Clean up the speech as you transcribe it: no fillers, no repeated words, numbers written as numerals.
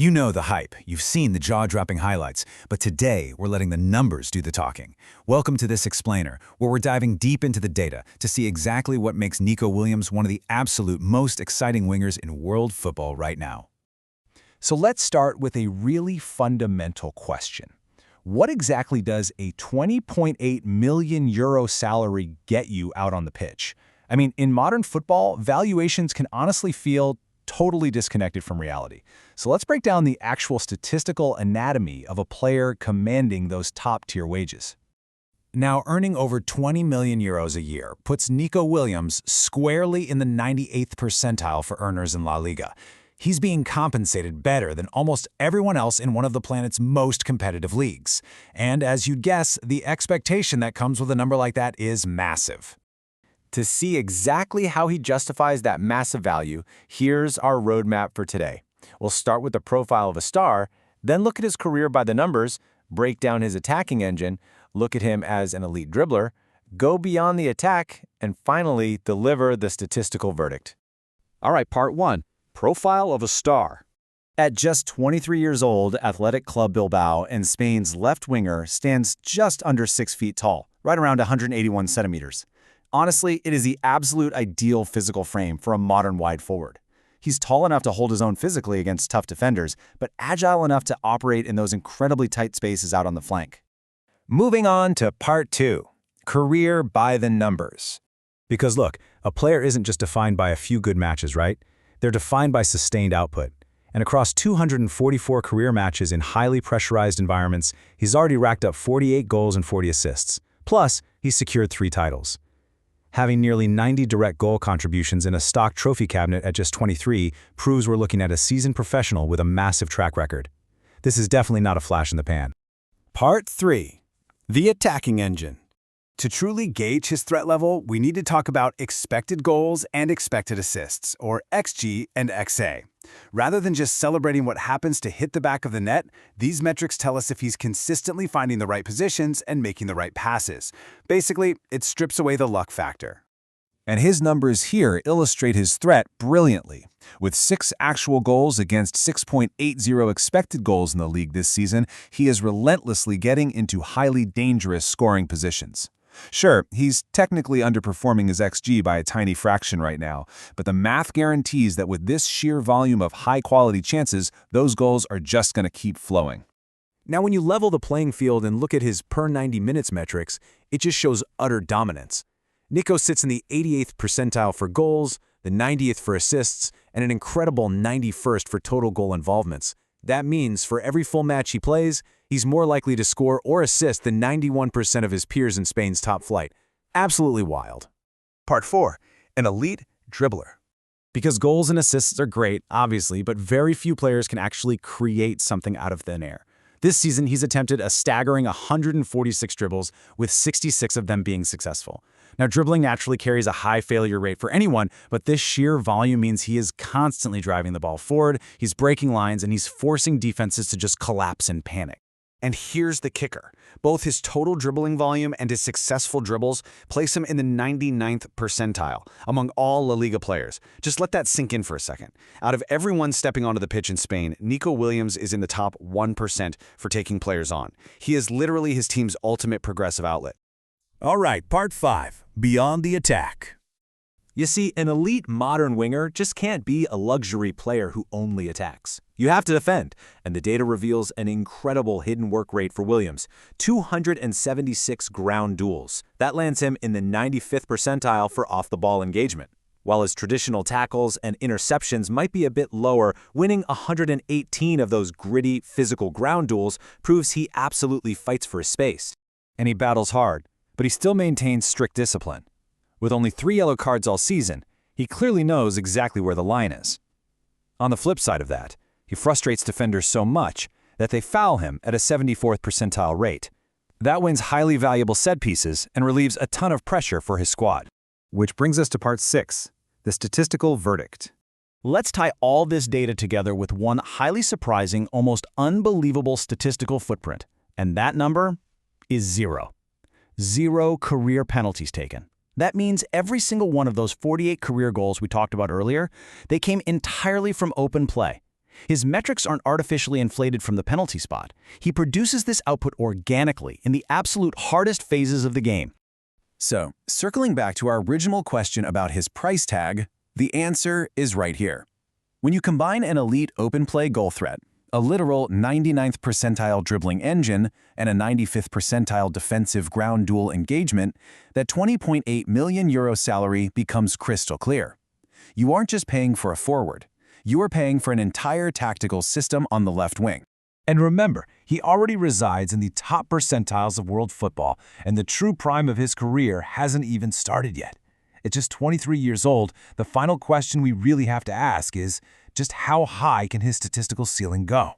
You know the hype, you've seen the jaw-dropping highlights, but today we're letting the numbers do the talking. Welcome to this explainer, where we're diving deep into the data to see exactly what makes Nico Williams one of the absolute most exciting wingers in world football right now. So let's start with a really fundamental question. What exactly does a 20.8 million euro salary get you out on the pitch? I mean, in modern football, valuations can honestly feel totally disconnected from reality. So let's break down the actual statistical anatomy of a player commanding those top-tier wages. Now, earning over 20 million euros a year puts Nico Williams squarely in the 98th percentile for earners in La Liga. He's being compensated better than almost everyone else in one of the planet's most competitive leagues. And as you'd guess, the expectation that comes with a number like that is massive. To see exactly how he justifies that massive value, here's our roadmap for today. We'll start with the profile of a star, then look at his career by the numbers, break down his attacking engine, look at him as an elite dribbler, go beyond the attack, and finally deliver the statistical verdict. All right, part 1. Profile of a star. At just 23 years old, Athletic Club Bilbao and Spain's left winger stands just under 6 feet tall, right around 181 centimeters. Honestly, it is the absolute ideal physical frame for a modern wide forward. He's tall enough to hold his own physically against tough defenders, but agile enough to operate in those incredibly tight spaces out on the flank. Moving on to part 2, career by the numbers. Because look, a player isn't just defined by a few good matches, right? They're defined by sustained output. And across 244 career matches in highly pressurized environments, he's already racked up 48 goals and 40 assists. Plus, he's secured 3 titles. Having nearly 90 direct goal contributions in a stock trophy cabinet at just 23 proves we're looking at a seasoned professional with a massive track record. This is definitely not a flash in the pan. Part 3. The attacking engine. To truly gauge his threat level, we need to talk about expected goals and expected assists, or XG and XA. Rather than just celebrating what happens to hit the back of the net, these metrics tell us if he's consistently finding the right positions and making the right passes. Basically, it strips away the luck factor. And his numbers here illustrate his threat brilliantly. With 6 actual goals against 6.80 expected goals in the league this season, he is relentlessly getting into highly dangerous scoring positions. Sure, he's technically underperforming his XG by a tiny fraction right now, but the math guarantees that with this sheer volume of high-quality chances, those goals are just going to keep flowing. Now, when you level the playing field and look at his per 90 minutes metrics, it just shows utter dominance. Nico sits in the 88th percentile for goals, the 90th for assists, and an incredible 91st for total goal involvements. That means for every full match he plays, he's more likely to score or assist than 91% of his peers in Spain's top flight. Absolutely wild. Part 4. An elite dribbler. Because goals and assists are great, obviously, but very few players can actually create something out of thin air. This season, he's attempted a staggering 146 dribbles, with 66 of them being successful. Now, dribbling naturally carries a high failure rate for anyone, but this sheer volume means he is constantly driving the ball forward, he's breaking lines, and he's forcing defenses to just collapse in panic. And here's the kicker. Both his total dribbling volume and his successful dribbles place him in the 99th percentile among all La Liga players. Just let that sink in for a second. Out of everyone stepping onto the pitch in Spain, Nico Williams is in the top 1% for taking players on. He is literally his team's ultimate progressive outlet. All right, part 5, beyond the attack. You see, an elite modern winger just can't be a luxury player who only attacks. You have to defend, and the data reveals an incredible hidden work rate for Williams, 276 ground duels. That lands him in the 95th percentile for off-the-ball engagement. While his traditional tackles and interceptions might be a bit lower, winning 118 of those gritty, physical ground duels proves he absolutely fights for his space. And he battles hard, but he still maintains strict discipline. With only 3 yellow cards all season, he clearly knows exactly where the line is. On the flip side of that, he frustrates defenders so much that they foul him at a 74th percentile rate. That wins highly valuable set pieces and relieves a ton of pressure for his squad. Which brings us to part 6, the statistical verdict. Let's tie all this data together with one highly surprising, almost unbelievable statistical footprint, and that number is 0. 0 career penalties taken. That means every single one of those 48 career goals we talked about earlier, they came entirely from open play. His metrics aren't artificially inflated from the penalty spot. He produces this output organically in the absolute hardest phases of the game. So, circling back to our original question about his price tag, the answer is right here. When you combine an elite open play goal threat, a literal 99th percentile dribbling engine, and a 95th percentile defensive ground duel engagement, that 20.8 million euro salary becomes crystal clear. You aren't just paying for a forward. You are paying for an entire tactical system on the left wing. And remember, he already resides in the top percentiles of world football, and the true prime of his career hasn't even started yet. At just 23 years old, the final question we really have to ask is, just how high can his statistical ceiling go?